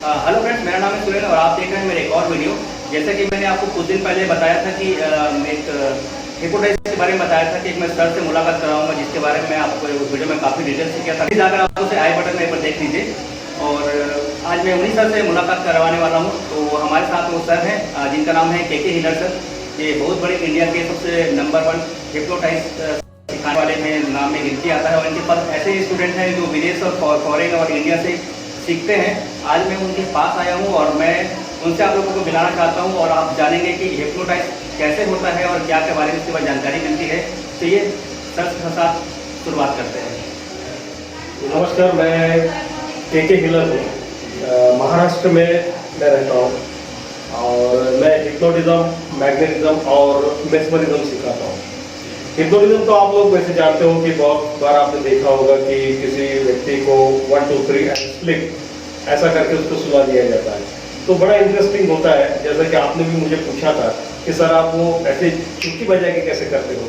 Hello friends, मेरा नाम है सुरेन और आप देख रहे हैं मेरे एक और वीडियो। जैसे कि मैंने आपको कुछ दिन पहले बताया था कि एक हिप्नोटाइज के बारे में बताया था कि एक मैं सर से मुलाकात कराऊंगा, जिसके बारे में मैं आपको उस वीडियो में काफ़ी डिटेल से किया था। प्लीज़ अगर आप उसे आई बटन में एक बार देख लीजिए। और आज मैं उन्हीं सर से मुलाकात करवाने वाला हूँ। तो हमारे साथ वो सर हैं जिनका नाम है के हिलर सर। ये बहुत बड़े इंडिया के सबसे नंबर 1 हिप्नोटाइज सिखाने वाले में नाम में गिनती आता है। और इनके पास ऐसे स्टूडेंट हैं जो विदेश और फॉरेन और इंडिया से सीखते हैं। आज मैं उनके पास आया हूँ और मैं उनसे आप लोगों को मिलाना चाहता हूँ और आप जानेंगे कि हिप्नोटाइज कैसे होता है और क्या के बारे में इसके बाद जानकारी मिलती है। तो ये सर के साथ शुरुआत करते हैं। नमस्कार, मैं के हिलर हूँ। महाराष्ट्र में मैं रहता हूँ और मैं हिप्नोटिज्म, मैग्नेटिज्म और मेस्मरिज्म सिखाता हूँ। हिप्नोटिज्म तो आप लोग वैसे जानते हो कि बहुत बार आपने देखा होगा कि किसी व्यक्ति को 1 2 3 एंड स्लिप ऐसा करके उसको सुला दिया जाता है। तो बड़ा इंटरेस्टिंग होता है। जैसा कि आपने भी मुझे पूछा था कि सर आप वो ऐसे चुटकी बजा के कैसे करते हो,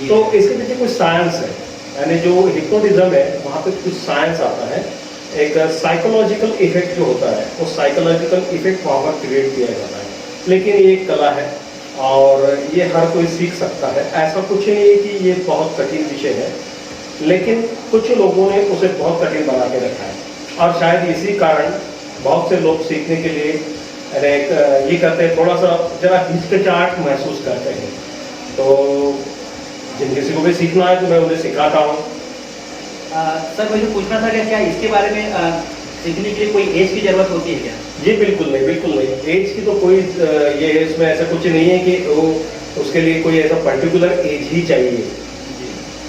तो इसके पीछे कुछ साइंस है। यानी जो हिप्नोटिज्म है वहाँ पे कुछ साइंस आता है। एक साइकोलॉजिकल इफेक्ट जो होता है वो साइकोलॉजिकल इफेक्ट वहाँ पर क्रिएट किया जाता है। लेकिन ये एक कला है और ये हर कोई सीख सकता है। ऐसा कुछ नहीं है कि ये बहुत कठिन विषय है, लेकिन कुछ लोगों ने उसे बहुत कठिन बना के रखा है। और शायद इसी कारण बहुत से लोग सीखने के लिए ये करते हैं, थोड़ा सा जरा हिचकिचाहट महसूस करते हैं। तो जिन किसी को भी सीखना है तो मैं उन्हें सिखाता हूँ। सर मुझे पूछना था कि क्या इसके बारे में सीखने के लिए कोई एज की ज़रूरत होती है क्या? जी बिल्कुल नहीं, बिल्कुल नहीं। एज की तो कोई ये इसमें ऐसा कुछ नहीं है कि वो उसके लिए कोई ऐसा पर्टिकुलर एज ही चाहिए।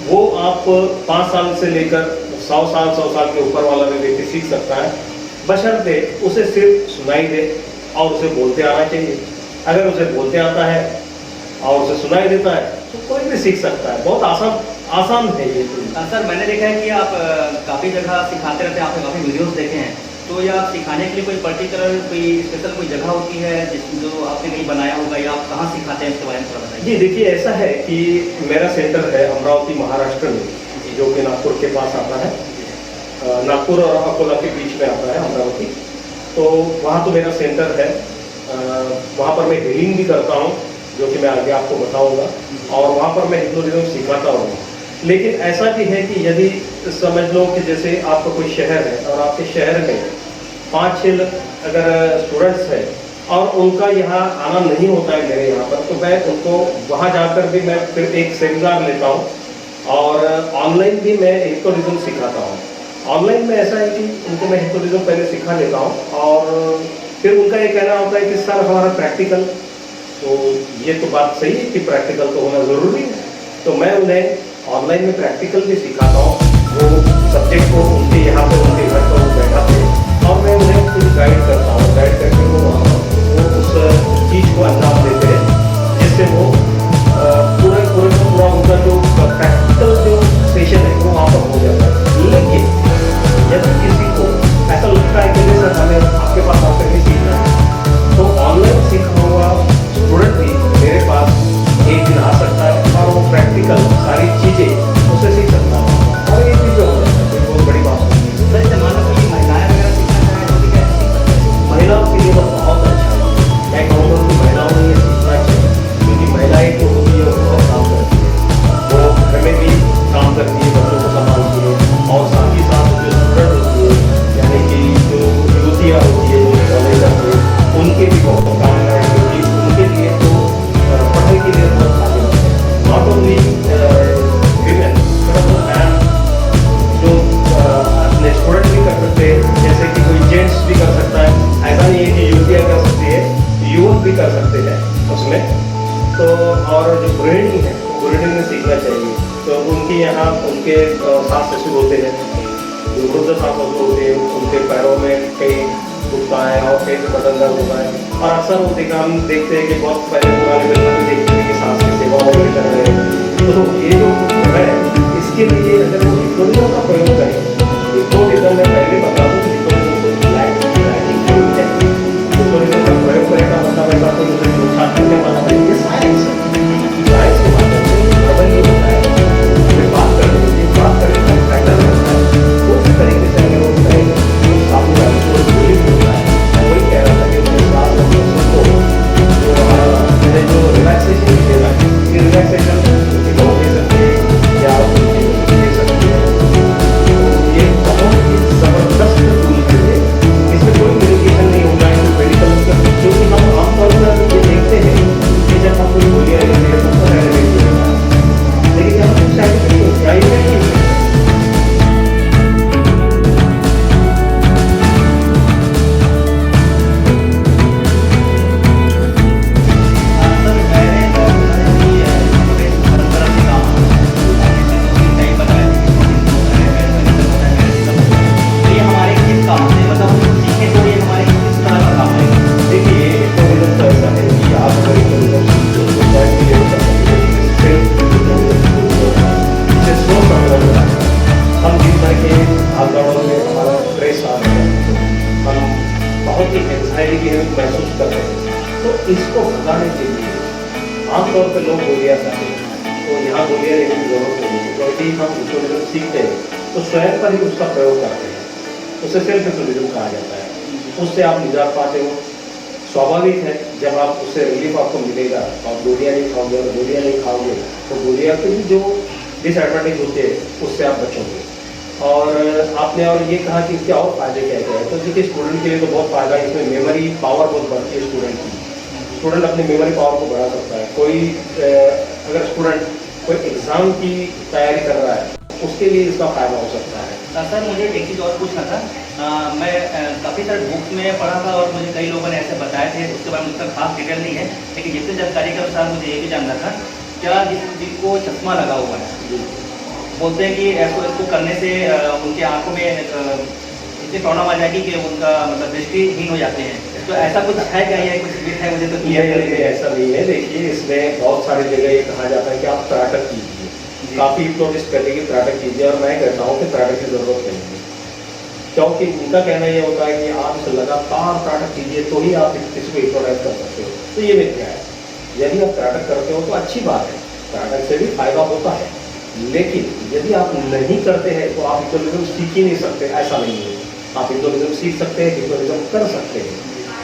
वो आप 5 साल से लेकर 100 साल के ऊपर वाला भी व्यक्ति सीख सकता है, बशर्ते उसे सिर्फ सुनाई दे और उसे बोलते आना चाहिए। अगर उसे बोलते आता है और उसे सुनाई देता है तो कोई भी सीख सकता है। बहुत आसान है ये। सर मैंने देखा है कि आप काफ़ी जगह सिखाते रहते हैं, आपने काफ़ी वीडियोस देखे हैं। तो या आप सिखाने के लिए कोई पर्टिकुलर कोई स्पेशल कोई जगह होती है जो आपने कहीं बनाया होगा, या आप कहाँ सिखाते हैं इसके बारे में थोड़ा बताइए। जी देखिए, ऐसा है कि मेरा सेंटर है अमरावती महाराष्ट्र में, जो कि नागपुर के पास आता है। नागपुर और अकोला के बीच में आता है अमरावती। तो वहाँ तो मेरा सेंटर है। वहाँ पर मैं हीलिंग भी करता हूँ, जो कि मैं आगे आपको बताऊँगा। और वहाँ पर मैं हिप्नोटिज्म सिखाता हूँ। लेकिन ऐसा भी है कि यदि समझ लो कि जैसे आपका कोई शहर है और आपके शहर में 5-6 अगर स्टूडेंट्स हैं और उनका यहाँ आना नहीं होता है मेरे यहाँ पर, तो मैं उनको वहाँ जाकर भी मैं फिर एक सेमिनार लेता हूँ और ऑनलाइन भी मैं हिप्नोटिज्म सिखाता हूँ। ऑनलाइन में ऐसा है कि उनको मैं हिप्नोटिज्म पहले सिखा लेता हूँ और फिर उनका ये कहना होता है कि सर हमारा प्रैक्टिकल। तो ये तो बात सही है कि प्रैक्टिकल तो होना ज़रूरी है। तो मैं उन्हें ऑनलाइन में प्रैक्टिकल भी सिखाता हूँ। वो सब्जेक्ट को उनके यहाँ पर उनके घर पर वो बैठाते हैं और मैं उन्हें कुछ गाइड करता हूँ। गाइड करके वो उस चीज़ को अंजाम देते हैं, जिससे वो पूरा उनका जो प्रैक्टिकल जो सेशन है वो वहाँ पर हो जाता है। लेकिन यदि किसी को ऐसा लगता है कि सर हमें आपके पास आकर नहीं सीखना है, तो ऑनलाइन सीखा हुआ स्टूडेंट भी मेरे पास एक दिन आ सकता है और वो प्रैक्टिकल सारी चीज़ें उसे सीख सकता है। और ये चीज़ें हो जाता है, बहुत बड़ी बात होती है। सर जैसे मान लो कि महिलाएं वगैरह सीखना चाहें तो भी कैसे सीख सकते हैं? महिलाओं के लिए तो बहुत अच्छा है। मैं कहूँगा कि महिलाओं ने ये सीखना चाहिए, क्योंकि महिलाएं जो होती है वो बहुत काम करती है। वो घर में भी काम करती है, बच्चों को संभालती है और साथ ही साथ जो स्टूडेंट होती है, यानी कि जो युवतियाँ होती है, जो कॉलेज जाती है, उनके भी बहुत काम है, क्योंकि उनके लिए तो पढ़ाई के लिए बहुत आगे बढ़ते हैं। नॉट ओनली वीमेन मैन, जो अपने स्टूडेंट भी कर सकते हैं, जैसे कि कोई जेंट्स भी कर सकता है। ऐसा नहीं है कि युवतियाँ कर सकती है, युवक भी कर सकते हैं उसमें। तो और जो गृहिणी है, गृहिणी में सीखना चाहिए। तो उनके यहाँ उनके सास ससुर होते हैं, जो वृद्ध सास ससुर होते हैं, उनके पैरों में कई दुखता है और कहीं पे बदल दर्द होता है। और अक्सर वो हम देखते हैं कि बहुत पहले पुराने में हम देखते हैं कि सांस की सेवा वगैरह कर रहे हैं। तो ये जो है, इसके लिए अगर वो हिप्नोटिज्म का प्रयोग करें, हिप्नोटिज्म में पहले बता दूँ कि हिप्नोटिज्म को लाइटिंग है। हिप्नोटिज्म का प्रयोग करेगा मतलब ऐसा कोई उसे नुकसान करने वाला नहीं। ये साइंस है, साइंस के माध्यम से खबर नहीं होता है। हमें बात करने का पैटर्न होता है, उस तरीके से अगर वो करेंगे तो आपको होता है। की एंजाइटी की महसूस कर रहे हैं, तो इसको भगाने के लिए आमतौर पर लोग गोलियाँ खाते हैं, तो यहाँ गोलियाँ लेने की जरूरत नहीं है। तो यदि हम हिप्नोटिज्म सीखते हैं तो स्वयं पर ही उसका प्रयोग करते हैं, उसे सेल्फ हिप्नोटिज्म कहा जाता है। उससे आप निजात पाते हो। स्वाभाविक है, जब आप उससे रिलीफ आपको मिलेगा, आप गोलियाँ नहीं खाओगे, और गोलियाँ नहीं खाओगे तो गोलियाँ के भी जो डिसएडवांटेज होते हैं उससे आप बचोगे। और आपने और ये कहा कि इसके और फायदे क्या क्या है, तो देखिए स्टूडेंट के लिए तो बहुत फायदा है, इसमें मेमोरी पावर बहुत बढ़ती है स्टूडेंट की। स्टूडेंट अपनी मेमोरी पावर को बढ़ा सकता है। कोई अगर स्टूडेंट कोई एग्ज़ाम की तैयारी कर रहा है, उसके लिए इसका फायदा हो सकता है। सर मुझे एक चीज़ और पूछना था। मैं काफ़ी सारे बुक्स में पढ़ा था और मुझे कई लोगों ने ऐसे बताए थे, उसके बारे में उसका खास डिटेल नहीं है, लेकिन जितनी जानकारी के अनुसार मुझे ये भी जानना था, क्या जिनको चश्मा लगा हुआ है बोलते हैं कि इसको करने से उनकी आंखों में इतनी प्रॉब्लम आ जाएगी कि उनका मतलब दृष्टिहीन हो जाते हैं, तो ऐसा कुछ है क्या, या कुछ मिथ है? मुझे तो क्लियर नहीं, ऐसा नहीं है। देखिए, इसमें बहुत सारी जगह ये कहा जाता है कि आप त्राटक कीजिए, काफ़ी हिप्नोटिस्ट कहते हैं कि त्राटक कीजिए, और मैं कहता हूँ कि त्राटक की जरूरत नहीं है, क्योंकि उनका कहना ये होता है कि आप इसे लगातार त्राटक कीजिए तो ही आप किसी को हिप्नोटाइज कर सकते हो। तो ये मिथ्या है। यदि आप त्राटक करते हो तो अच्छी बात है, त्राटक से भी फायदा होता है, लेकिन यदि आप नहीं करते हैं तो आप हिप्नोटिज्म सीख ही नहीं सकते। ऐसा नहीं है, आप हिप्नोटिज्म सीख सकते हैं, हिप्नोटिज्म कर सकते हैं।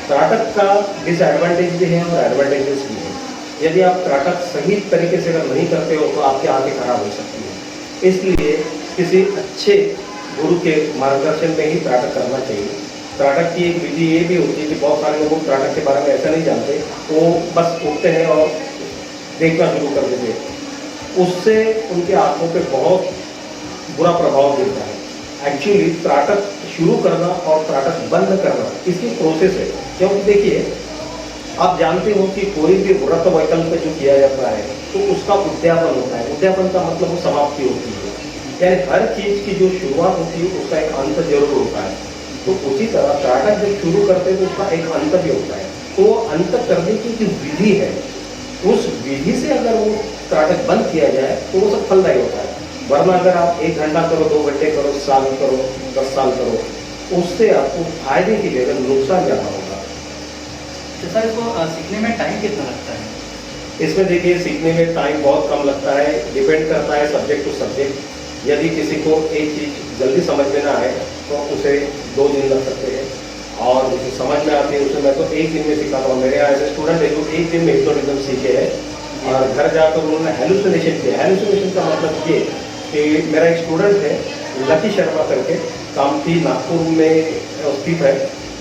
त्राटक का डिसएडवांटेज भी है और एडवांटेजेस भी है। यदि आप त्राटक सही तरीके से अगर नहीं करते हो तो आपकी आंखें खराब हो सकती है। इसलिए किसी अच्छे गुरु के मार्गदर्शन में ही त्राटक करना चाहिए। त्राटक की एक विधि ये भी होती है कि बहुत सारे लोग त्राटक के बारे में ऐसा नहीं जानते, वो बस उठते हैं और देखना शुरू कर देते हैं, उससे उनके आंखों पे बहुत बुरा प्रभाव गिरता है। एक्चुअली त्राटक शुरू करना और त्राटक बंद करना इसकी प्रोसेस है, क्योंकि देखिए आप जानते हो कि कोई भी व्रत वैकल्प जो किया जाता है तो उसका उद्यापन होता है। उद्यापन का मतलब वो समाप्ति होती है, यानी हर चीज़ की जो शुरुआत होती है उसका एक अंत जरूर होता है। तो उसी तरह त्राटक जब शुरू करते हैं तो उसका एक अंत भी होता है। तो वो अंत करने की जो विधि है, उस विधि से अगर वो त्राटक बंद किया जाए तो वो सब फलदायी होता है। वरना अगर आप 1 घंटा करो, 2 घंटे करो, साल करो, 10 साल करो, उससे आपको फायदे की जगह नुकसान ज़्यादा होगा। तो सर इसको सीखने में टाइम कितना लगता है? इसमें देखिए, सीखने में टाइम बहुत कम लगता है, डिपेंड करता है सब्जेक्ट टू सब्जेक्ट। यदि किसी को एक चीज़ जल्दी समझ में ना आए तो उसे 2 दिन लग सकते हैं, और जिसे समझ में आती है उसे मैं तो 1 दिन में सिखाता हूँ। मेरे यहाँ ऐसे स्टूडेंट है जो 1 दिन में हिप्नोटिज्म सीखे हैं और घर जाकर उन्होंने हेलुसिनेशन किया। हेलुसिनेशन का मतलब ये कि मेरा एक स्टूडेंट है लकी शर्मा करके, कामठी नागपुर में स्थित है,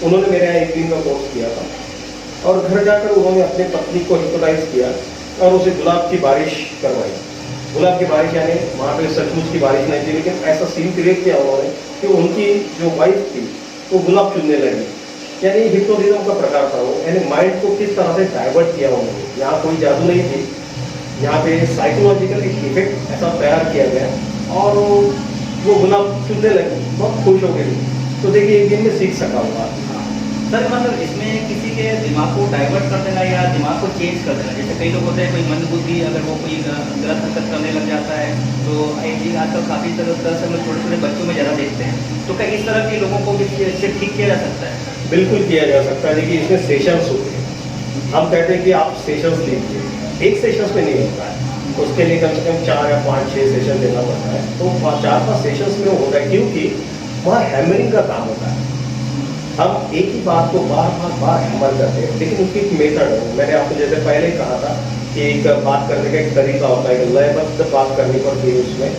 उन्होंने मेरे यहाँ 1 दिन का कोर्स किया था, और घर जाकर उन्होंने अपनी पत्नी को हिप्नोटाइज किया और उसे गुलाब की बारिश करवाई। गुलाब की बारिश यानी वहाँ पे सचमुच की बारिश नहीं थी, लेकिन ऐसा सीन क्रिएट किया उन्होंने कि उनकी जो वाइफ थी वो गुलाब चुनने लगी। यानी हिप्नोटिज्म का प्रकार था वो, यानी माइंड को किस तरह से डाइवर्ट किया उन्होंने। यहाँ कोई जादू नहीं थी, यहाँ पे साइकोलॉजिकल इफेक्ट ऐसा तैयार किया गया और वो गुलाब चुनने लगी, बहुत खुश हो गई। तो देखिए 1 दिन में सीख सका हुआ। सर मतलब इसमें किसी के दिमाग को डाइवर्ट कर देना या दिमाग को चेंज कर देना, जैसे कई लोग होते हैं, कोई मंदबुद्धि अगर वो कोई गलत हरकत करने लग जाता है, तो एक चीज़ आजकल काफ़ी तरह से हम लोग छोटे छोटे बच्चों में ज़्यादा देखते हैं, तो क्या इस तरह के लोगों को भी इससे ठीक किया जा सकता है? बिल्कुल किया जा सकता है। देखिए इसमें सेशंस होते हैं, हम कहते हैं कि आप सेशंस लीजिए, एक सेशंस में नहीं होता है, उसके लिए कम से कम 4 या 5-6 सेशन देना पड़ता है। तो 4-5 सेशंस में होता है, क्योंकि वहाँ हैमरिंग का काम होता है। हम एक ही बात को बार हैमर करते हैं, लेकिन उसकी एक मेथड है। मैंने आपको जैसे पहले ही कहा था कि एक बात करने का एक तरीका होता है, लयबद्ध बात करनी पड़ती है, उसमें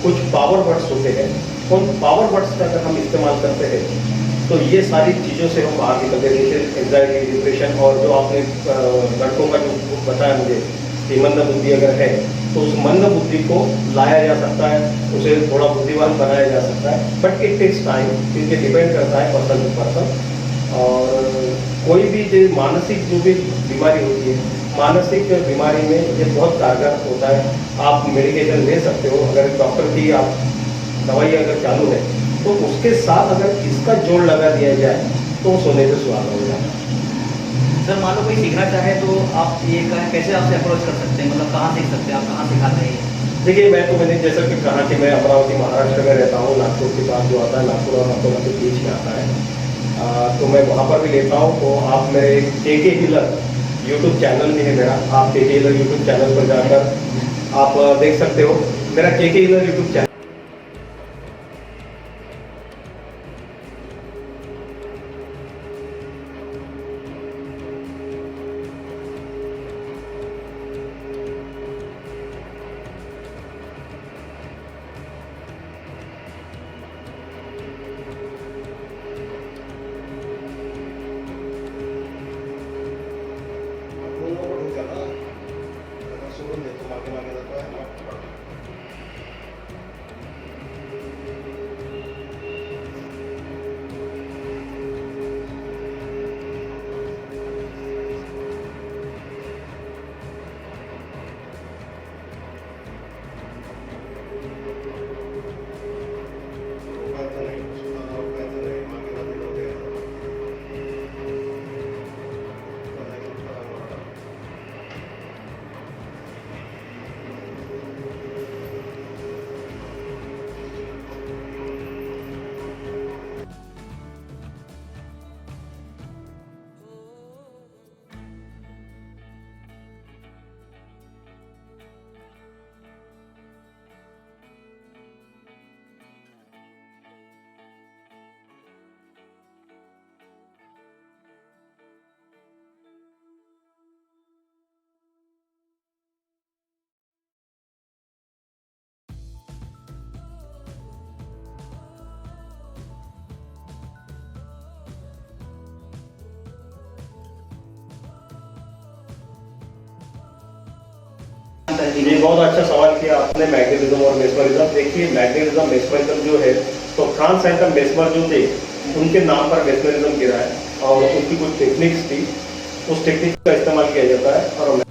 कुछ पावर वर्ड्स होते हैं। उन पावर वर्ड्स का अगर हम इस्तेमाल करते हैं तो ये सारी चीज़ों से हम बाहर निकलते हैं, जैसे एंजाइटी, डिप्रेशन, और जो आपने लड़कों का जो बताया मुझे कि मंद बुद्धि अगर है तो उस मंद बुद्धि को लाया जा सकता है, उसे थोड़ा बुद्धिमान बनाया जा सकता है, बट इट टेक्स टाइम, क्योंकि डिपेंड करता है पर्सन टू पर्सन। और कोई भी जो मानसिक जो भी बीमारी होती है, मानसिक बीमारी में ये बहुत कारगर होता है। आप मेडिकेशन ले सकते हो, अगर डॉक्टर की आप दवाई अगर चालू है तो उसके साथ अगर इसका जोड़ लगा दिया जाए तो सोने पे सुहागा हो जाए। सर मान लो कोई सीखना चाहे तो आप ये कैसे आपसे अप्रोच कर सकते हैं, मतलब कहाँ सीख सकते हैं, आप कहाँ सिखाते हैं? देखिए मैंने जैसा कि कहा कि मैं अमरावती महाराष्ट्र में रहता हूँ, नागपुर के पास जो आता है, नागपुर और अकोला के बीच में आता है। तो मैं वहाँ पर भी लेता हूँ। तो आप मेरे के हीलर यूट्यूब चैनल भी है मेरा, आप के हीलर यूट्यूब चैनल पर जाकर आप देख सकते हो मेरा के हीलर यूट्यूब चैनल। सोडून देतो, मागे मागे जातो आहे. रोकायचं नाही, सुद्धा रोकायचं नाही, मागे जाते जाते. ये बहुत अच्छा सवाल किया आपने, मैग्नेटिज्म और मेस्मरिज्म। देखिए मैग्नेटिज्म मेस्मरिज्म जो है, तो फ्रांस एंड मेस्मर जो थे उनके नाम पर मेस्मरिज्म गिरा है और उनकी कुछ टेक्निक्स थी, उस टेक्निक का इस्तेमाल किया जाता है। और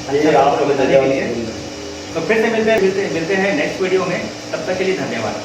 ये अच्छा आप हमें बताने के लिए। धन्यवाद। तो फिर से मिलते हैं नेक्स्ट वीडियो में, तब तक के लिए धन्यवाद।